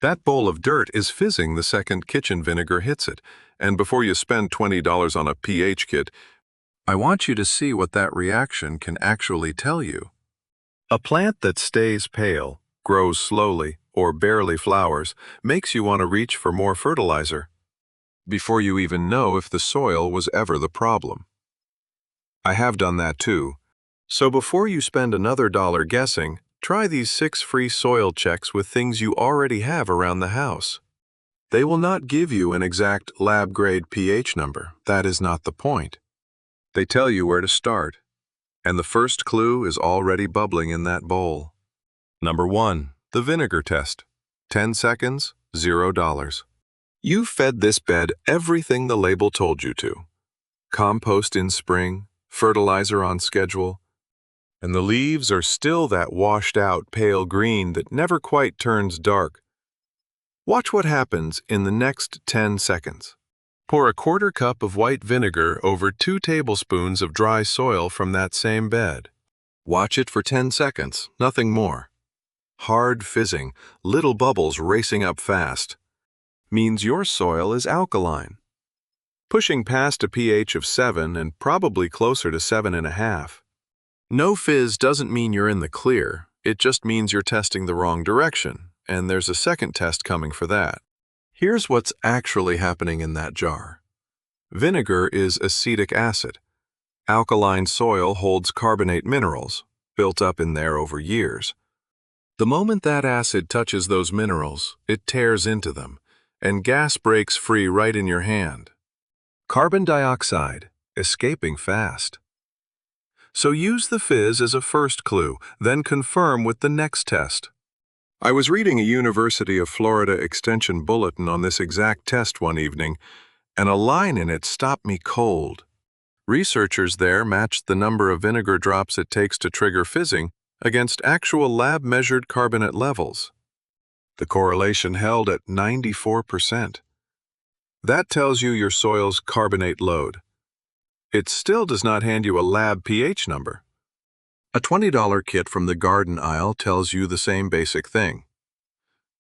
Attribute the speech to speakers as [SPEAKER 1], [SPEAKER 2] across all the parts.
[SPEAKER 1] That bowl of dirt is fizzing the second kitchen vinegar hits it, and before you spend $20 on a pH kit, I want you to see what that reaction can actually tell you. A plant that stays pale, grows slowly, or barely flowers makes you want to reach for more fertilizer before you even know if the soil was ever the problem. I have done that too. So before you spend another dollar guessing, try these 6 free soil checks with things you already have around the house. They will not give you an exact lab-grade pH number. That is not the point. They tell you where to start, and the first clue is already bubbling in that bowl. Number 1, the vinegar test. 10 seconds, $0. You fed this bed everything the label told you to. Compost in spring, fertilizer on schedule, and the leaves are still that washed-out pale green that never quite turns dark. Watch what happens in the next 10 seconds. Pour a 1/4 cup of white vinegar over 2 tablespoons of dry soil from that same bed. Watch it for 10 seconds, nothing more. Hard fizzing, little bubbles racing up fast, means your soil is alkaline, pushing past a pH of 7 and probably closer to 7.5. No fizz doesn't mean you're in the clear, it just means you're testing the wrong direction, and there's a second test coming for that. Here's what's actually happening in that jar. Vinegar is acetic acid. Alkaline soil holds carbonate minerals, built up in there over years. The moment that acid touches those minerals, it tears into them, and gas breaks free right in your hand. Carbon dioxide, escaping fast. So use the fizz as a first clue, then confirm with the next test. I was reading a University of Florida Extension bulletin on this exact test one evening, and a line in it stopped me cold. Researchers there matched the number of vinegar drops it takes to trigger fizzing against actual lab-measured carbonate levels. The correlation held at 94%. That tells you your soil's carbonate load. It still does not hand you a lab pH number. A $20 kit from the garden aisle tells you the same basic thing.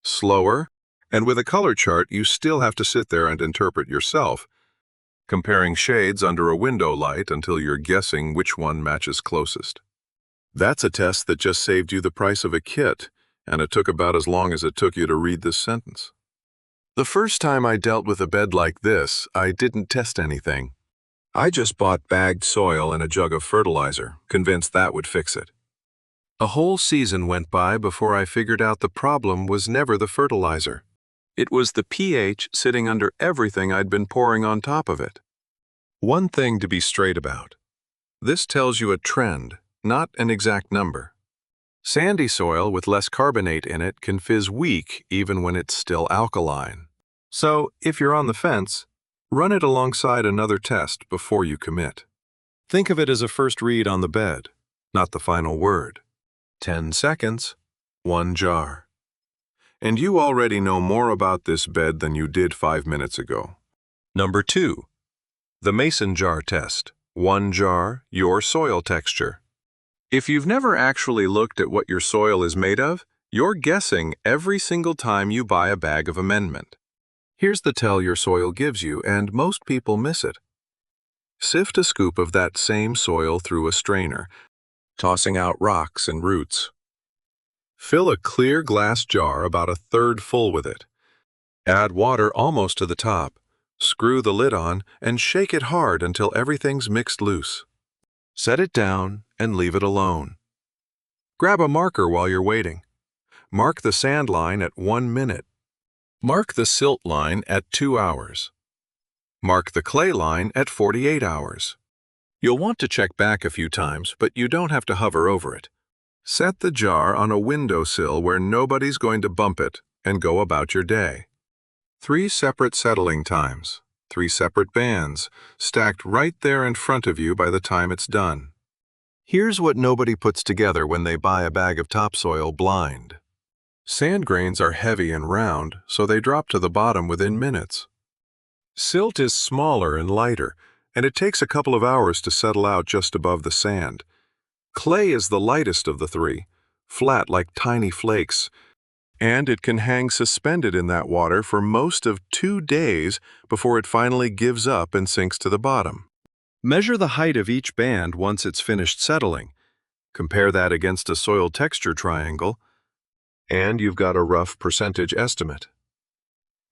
[SPEAKER 1] Slower, and with a color chart you still have to sit there and interpret yourself, comparing shades under a window light until you're guessing which one matches closest. That's a test that just saved you the price of a kit, and it took about as long as it took you to read this sentence. The first time I dealt with a bed like this, I didn't test anything. I just bought bagged soil and a jug of fertilizer, convinced that would fix it. A whole season went by before I figured out the problem was never the fertilizer. It was the pH sitting under everything I'd been pouring on top of it. One thing to be straight about. This tells you a trend, not an exact number. Sandy soil with less carbonate in it can fizz weak even when it's still alkaline. So, if you're on the fence, run it alongside another test before you commit. Think of it as a first read on the bed, not the final word. 10 seconds, 1 jar. And you already know more about this bed than you did 5 minutes ago. Number 2. The mason jar test. 1 jar, your soil texture. If you've never actually looked at what your soil is made of, you're guessing every single time you buy a bag of amendment. Here's the tell your soil gives you, and most people miss it. Sift a scoop of that same soil through a strainer, tossing out rocks and roots. Fill a clear glass jar about 1/3 full with it. Add water almost to the top, screw the lid on, and shake it hard until everything's mixed loose. Set it down and leave it alone. Grab a marker while you're waiting. Mark the sand line at 1 minute. Mark the silt line at 2 hours. Mark the clay line at 48 hours. You'll want to check back a few times, but you don't have to hover over it. Set the jar on a windowsill where nobody's going to bump it and go about your day. 3 separate settling times, 3 separate bands, stacked right there in front of you by the time it's done. Here's what nobody puts together when they buy a bag of topsoil blind. Sand grains are heavy and round, so they drop to the bottom within minutes. Silt is smaller and lighter, and it takes a couple of hours to settle out just above the sand. Clay is the lightest of the 3, flat like tiny flakes, And it can hang suspended in that water for most of 2 days before it finally gives up and sinks to the bottom. Measure the height of each band once it's finished settling. Compare that against a soil texture triangle, and you've got a rough percentage estimate.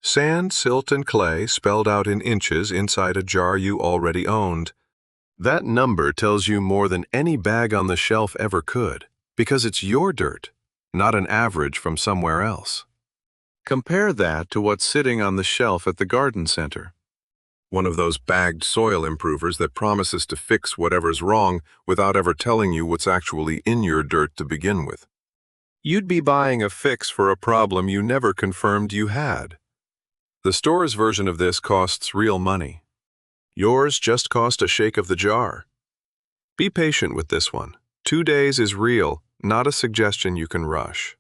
[SPEAKER 1] Sand, silt, and clay spelled out in inches inside a jar you already owned. That number tells you more than any bag on the shelf ever could, because it's your dirt, not an average from somewhere else. Compare that to what's sitting on the shelf at the garden center. One of those bagged soil improvers that promises to fix whatever's wrong without ever telling you what's actually in your dirt to begin with. You'd be buying a fix for a problem you never confirmed you had. The store's version of this costs real money. Yours just cost a shake of the jar. Be patient with this one. 2 days is real, not a suggestion you can rush.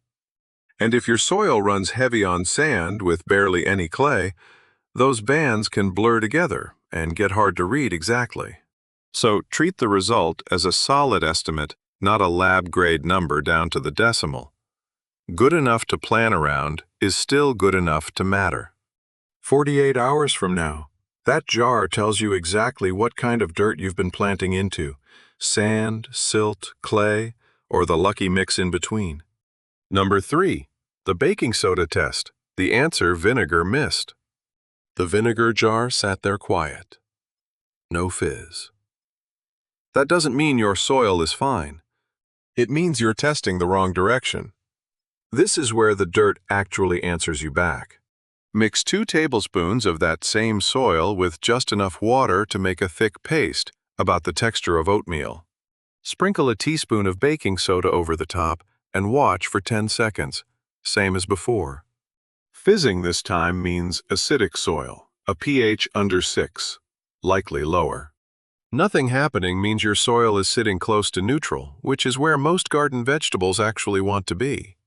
[SPEAKER 1] And if your soil runs heavy on sand with barely any clay, those bands can blur together and get hard to read exactly. So treat the result as a solid estimate, not a lab-grade number down to the decimal. Good enough to plan around is still good enough to matter. 48 hours from now, that jar tells you exactly what kind of dirt you've been planting into: sand, silt, clay, or the lucky mix in between. Number 3, the baking soda test. The answer: vinegar mist. The vinegar jar sat there quiet. No fizz. That doesn't mean your soil is fine. It means you're testing the wrong direction. This is where the dirt actually answers you back. Mix 2 tablespoons of that same soil with just enough water to make a thick paste, about the texture of oatmeal. Sprinkle a teaspoon of baking soda over the top and watch for 10 seconds, same as before. Fizzing this time means acidic soil, a pH under 6, likely lower. Nothing happening means your soil is sitting close to neutral, which is where most garden vegetables actually want to be.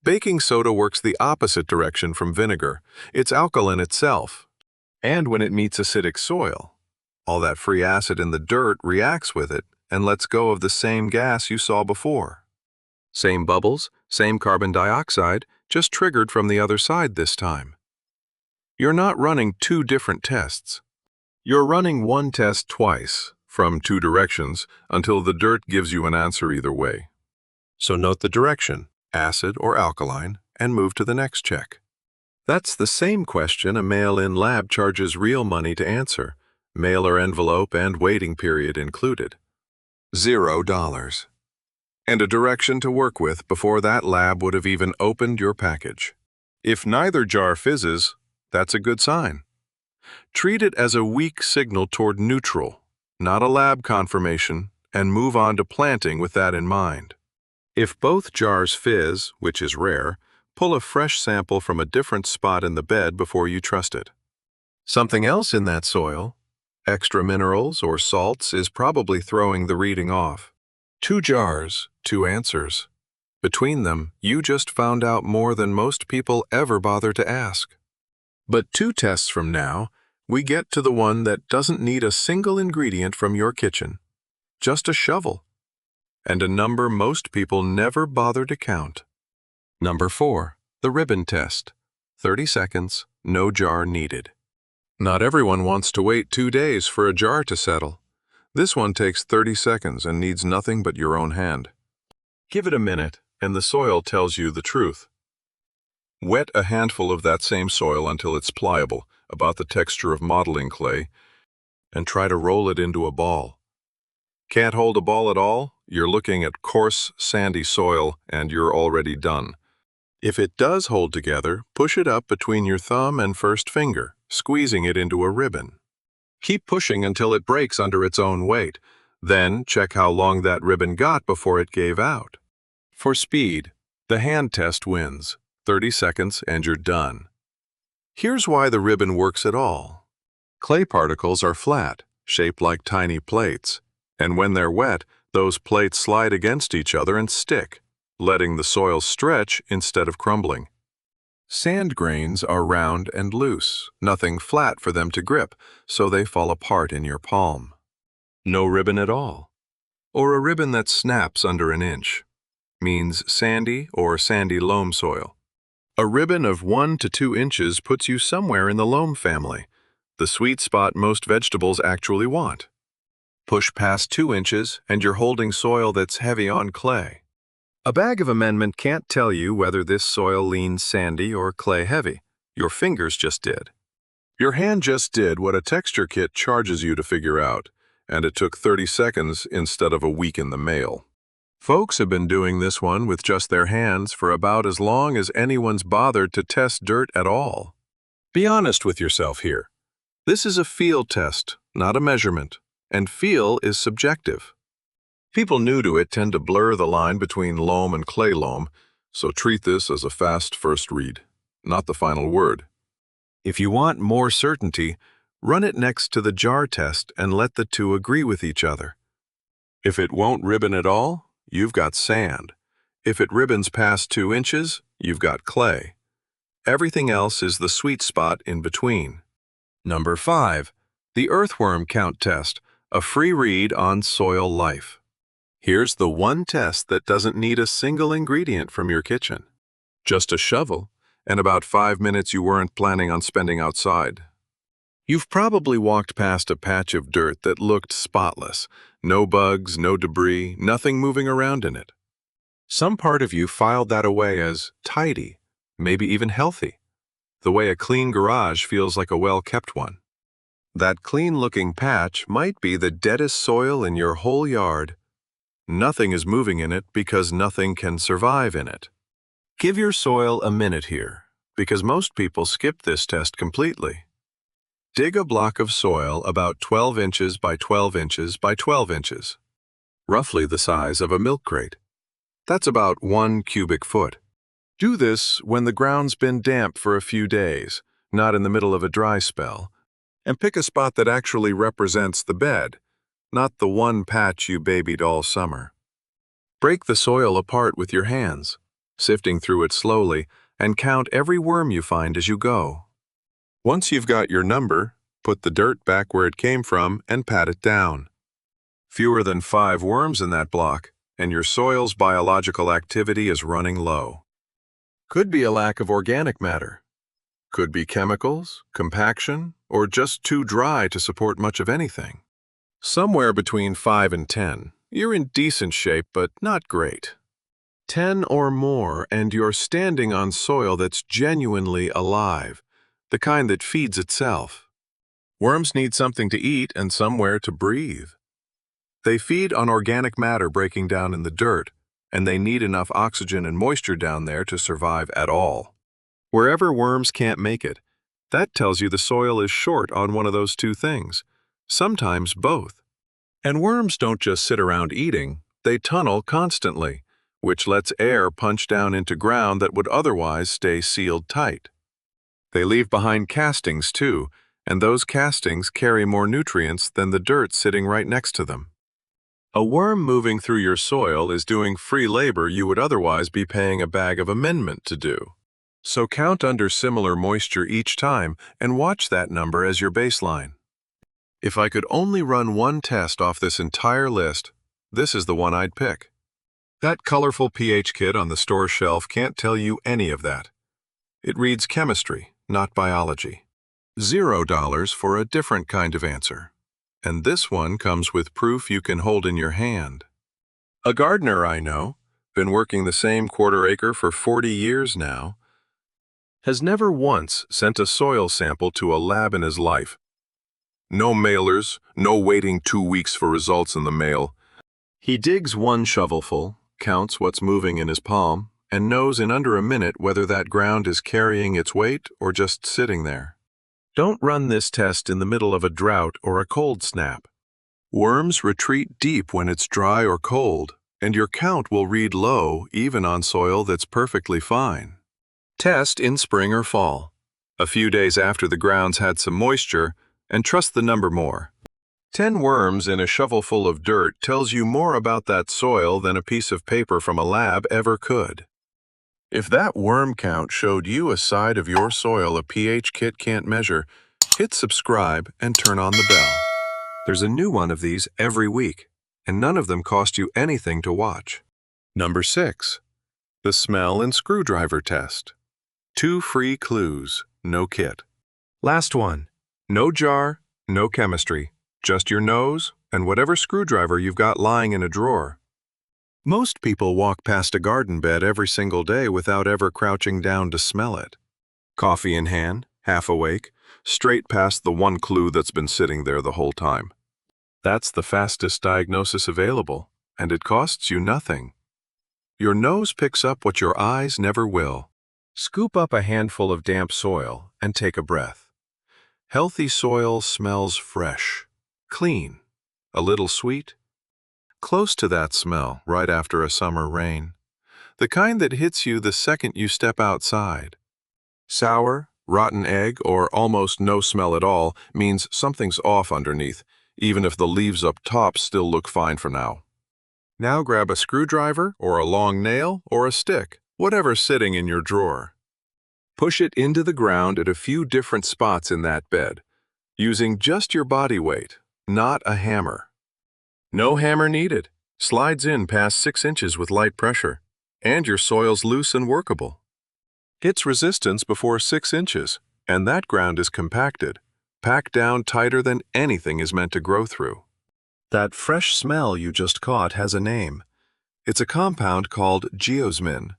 [SPEAKER 1] Baking soda works the opposite direction from vinegar. It's alkaline itself. And when it meets acidic soil, all that free acid in the dirt reacts with it and lets go of the same gas you saw before. Same bubbles, same carbon dioxide, just triggered from the other side this time. You're not running 2 different tests. You're running one test twice, from 2 directions, until the dirt gives you an answer either way. So note the direction, acid or alkaline, and move to the next check. That's the same question a mail-in lab charges real money to answer, mailer envelope and waiting period included. $0. And a direction to work with before that lab would have even opened your package. If neither jar fizzes, that's a good sign. Treat it as a weak signal toward neutral, not a lab confirmation, and move on to planting with that in mind. If both jars fizz, which is rare, pull a fresh sample from a different spot in the bed before you trust it. Something else in that soil, extra minerals or salts, is probably throwing the reading off. 2 jars, 2 answers. Between them, you just found out more than most people ever bother to ask. But 2 tests from now, we get to the one that doesn't need a single ingredient from your kitchen. Just a shovel. And a number most people never bother to count. Number 4, the ribbon test. 30 seconds, no jar needed. Not everyone wants to wait 2 days for a jar to settle. This one takes 30 seconds and needs nothing but your own hand. Give it a minute, and the soil tells you the truth. Wet a handful of that same soil until it's pliable, about the texture of modeling clay, and try to roll it into a ball. Can't hold a ball at all? You're looking at coarse, sandy soil, and you're already done. If it does hold together, push it up between your thumb and first finger, squeezing it into a ribbon. Keep pushing until it breaks under its own weight. Then check how long that ribbon got before it gave out. For speed, the hand test wins. 30 seconds and you're done. Here's why the ribbon works at all. Clay particles are flat, shaped like tiny plates. And when they're wet, those plates slide against each other and stick, letting the soil stretch instead of crumbling. Sand grains are round and loose, nothing flat for them to grip, so they fall apart in your palm. No ribbon at all. Or a ribbon that snaps under an inch. Means sandy or sandy loam soil, A ribbon of 1 to 2 inches puts you somewhere in the loam family, the sweet spot most vegetables actually want. Push past 2 inches and you're holding soil that's heavy on clay. A bag of amendment can't tell you whether this soil leans sandy or clay heavy. Your fingers just did. Your hand just did what a texture kit charges you to figure out, and it took 30 seconds instead of a week in the mail. Folks have been doing this one with just their hands for about as long as anyone's bothered to test dirt at all. Be honest with yourself here. This is a feel test, not a measurement, and feel is subjective. People new to it tend to blur the line between loam and clay loam, so treat this as a fast first read, not the final word. If you want more certainty, run it next to the jar test and let the two agree with each other. If it won't ribbon at all, you've got sand. If it ribbons past 2 inches, you've got clay. Everything else is the sweet spot in between. Number 5. The earthworm count test, a free read on soil life. Here's the one test that doesn't need a single ingredient from your kitchen. Just a shovel, and about 5 minutes you weren't planning on spending outside. You've probably walked past a patch of dirt that looked spotless. No bugs, no debris, nothing moving around in it. Some part of you filed that away as tidy, maybe even healthy, the way a clean garage feels like a well-kept one. That clean-looking patch might be the deadest soil in your whole yard. Nothing is moving in it because nothing can survive in it. Give your soil a minute here, because most people skip this test completely. Dig a block of soil about 12 inches by 12 inches by 12 inches, roughly the size of a milk crate. That's about 1 cubic foot. Do this when the ground's been damp for a few days, not in the middle of a dry spell, and pick a spot that actually represents the bed, not the one patch you babied all summer. Break the soil apart with your hands, sifting through it slowly, and count every worm you find as you go. Once you've got your number, put the dirt back where it came from and pat it down. Fewer than 5 worms in that block, and your soil's biological activity is running low. Could be a lack of organic matter. Could be chemicals, compaction, or just too dry to support much of anything. Somewhere between 5 and 10, you're in decent shape but not great. 10 or more and you're standing on soil that's genuinely alive, the kind that feeds itself. Worms need something to eat and somewhere to breathe. They feed on organic matter breaking down in the dirt, and they need enough oxygen and moisture down there to survive at all. Wherever worms can't make it, that tells you the soil is short on one of those two things, sometimes both. And worms don't just sit around eating, they tunnel constantly, which lets air punch down into ground that would otherwise stay sealed tight. They leave behind castings too, and those castings carry more nutrients than the dirt sitting right next to them. A worm moving through your soil is doing free labor you would otherwise be paying a bag of amendment to do. So count under similar moisture each time and watch that number as your baseline. If I could only run one test off this entire list, this is the one I'd pick. That colorful pH kit on the store shelf can't tell you any of that. It reads chemistry, not biology. $0 for a different kind of answer. And this one comes with proof you can hold in your hand. A gardener I know, been working the same quarter acre for 40 years now, has never once sent a soil sample to a lab in his life. No mailers, no waiting 2 weeks for results in the mail. He digs one shovelful, counts what's moving in his palm, and knows in under a minute whether that ground is carrying its weight or just sitting there. Don't run this test in the middle of a drought or a cold snap. Worms retreat deep when it's dry or cold, and your count will read low even on soil that's perfectly fine. Test in spring or fall, a few days after the ground's had some moisture, and trust the number more. 10 worms in a shovelful of dirt tells you more about that soil than a piece of paper from a lab ever could. If that worm count showed you a side of your soil a pH kit can't measure, hit subscribe and turn on the bell. There's a new one of these every week, and none of them cost you anything to watch. Number 6. The smell and screwdriver test. 2 free clues, no kit. Last one. No jar, no chemistry, just your nose and whatever screwdriver you've got lying in a drawer. Most people walk past a garden bed every single day without ever crouching down to smell it. Coffee in hand, half awake, straight past the one clue that's been sitting there the whole time. That's the fastest diagnosis available, and it costs you nothing. Your nose picks up what your eyes never will. Scoop up a handful of damp soil and take a breath. Healthy soil smells fresh, clean, a little sweet. Close to that smell right after a summer rain. The kind that hits you the second you step outside. Sour, rotten egg, or almost no smell at all means something's off underneath, even if the leaves up top still look fine for now. Now grab a screwdriver, or a long nail, or a stick, whatever's sitting in your drawer. Push it into the ground at a few different spots in that bed, using just your body weight, not a hammer. No hammer needed. Slides in past 6 inches with light pressure, and your soil's loose and workable. Hits resistance before 6 inches, and that ground is compacted, packed down tighter than anything is meant to grow through. That fresh smell you just caught has a name. It's a compound called geosmin,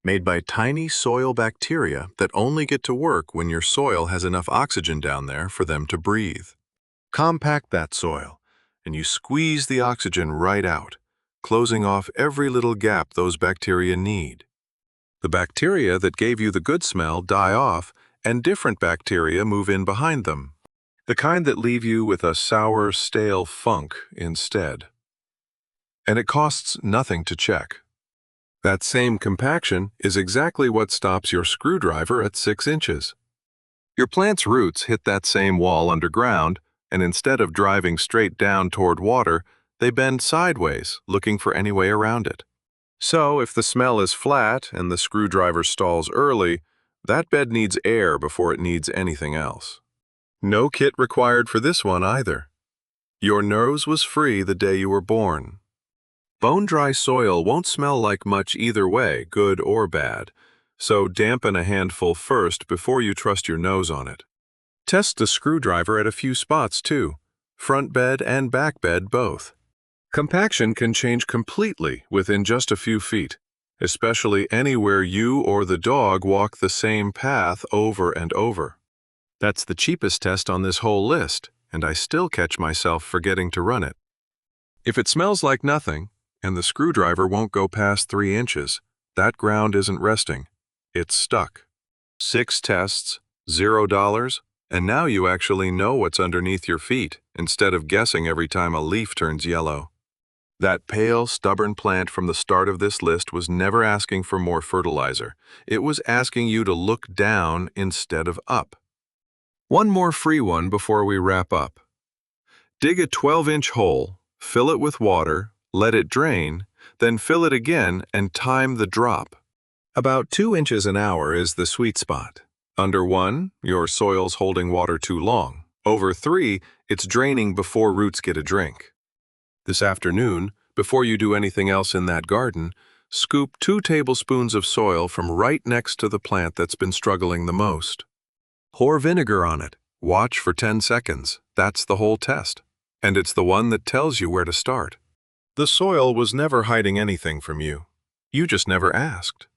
[SPEAKER 1] made by tiny soil bacteria that only get to work when your soil has enough oxygen down there for them to breathe. Compact that soil, and you squeeze the oxygen right out, closing off every little gap those bacteria need. The bacteria that gave you the good smell die off, and different bacteria move in behind them. The kind that leave you with a sour, stale funk instead. And it costs nothing to check. That same compaction is exactly what stops your screwdriver at 6 inches. Your plant's roots hit that same wall underground, and instead of driving straight down toward water, they bend sideways, looking for any way around it. So if the smell is flat and the screwdriver stalls early, that bed needs air before it needs anything else. No kit required for this one either. Your nose was free the day you were born. Bone-dry soil won't smell like much either way, good or bad, so dampen a handful first before you trust your nose on it. Test the screwdriver at a few spots too, front bed and back bed both. Compaction can change completely within just a few feet, especially anywhere you or the dog walk the same path over and over. That's the cheapest test on this whole list, and I still catch myself forgetting to run it. If it smells like nothing, and the screwdriver won't go past 3 inches, that ground isn't resting. It's stuck. 6 tests, $0, and now you actually know what's underneath your feet, instead of guessing every time a leaf turns yellow. That pale, stubborn plant from the start of this list was never asking for more fertilizer. It was asking you to look down instead of up. One more free one before we wrap up. Dig a 12-inch hole, fill it with water, let it drain, then fill it again and time the drop. About 2 inches an hour is the sweet spot. Under 1, your soil's holding water too long. Over 3, it's draining before roots get a drink. This afternoon, before you do anything else in that garden, scoop 2 tablespoons of soil from right next to the plant that's been struggling the most. Pour vinegar on it. Watch for 10 seconds. That's the whole test. And it's the one that tells you where to start. The soil was never hiding anything from you. You just never asked.